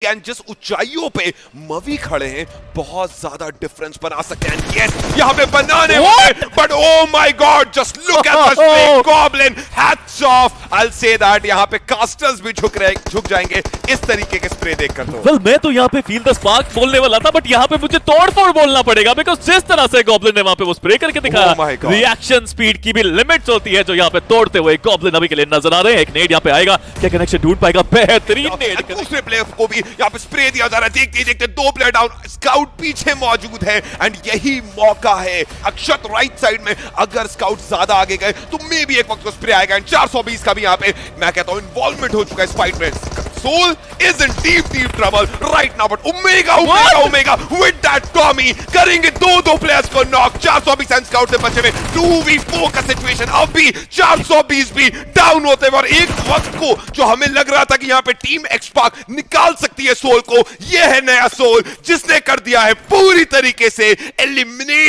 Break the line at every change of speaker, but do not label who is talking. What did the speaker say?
And जिस ऊंचाइयों पे मवी खड़े हैं बहुत ज्यादा डिफरेंस बना सकते हैं। यस यहां पे बनाने वाले but oh my God just look at the spray goblin hats off I will say that यहां पे कास्टर्स भी झुक जाएंगे इस तरीके के स्प्रे देखकर। तो
वेल मैं तो यहां पे फील द स्पार्क बोलने वाला था बट यहां पे मुझे तोड़फोड़ बोलना पड़ेगा बिकॉज़ जिस तरह से गॉब्लिन ने वहां पे वो स्प्रे करके दिखाया रिएक्शन स्पीड की भी लिमिट्स होती है जो यहां पे तोड़ते हुए गॉब्लिन अभी के लिए नजर आ रहे हैं। एक नेड यहां पे आएगा, क्या कनेक्शन ढूंढ पाएगा? बेहतरीन नेड।
दूसरे प्लेयर को भी यहां पे स्प्रे दिया जा रहा है। देखते देखते दो प्लेयर डाउन, स्काउट पीछे मौजूद है एंड यही मौका है अक्षत राइट साइड में। अगर स्काउट ज्यादा आगे गए तो मे भी एक वक्त को स्प्रे आएगा एंड 420 का भी यहां पे मैं कहता हूं इन्वॉल्वमेंट हो चुका है इस फाइट में। SouL is in deep trouble right now but Omega with that Tommy करेंगे दो प्लेयर्स को नॉक। 420 एंड स्काउट से बचे में 2v4 का सिचुएशन। अब भी 420 भी डाउन होते हैं और एक वक्त को जो हमें लग रहा था कि यहां पे टीम एक्सपार्क निकाल सकती है SouL को, यह है नया SouL जिसने कर दिया है पूरी तरीके से एलिमिनेट।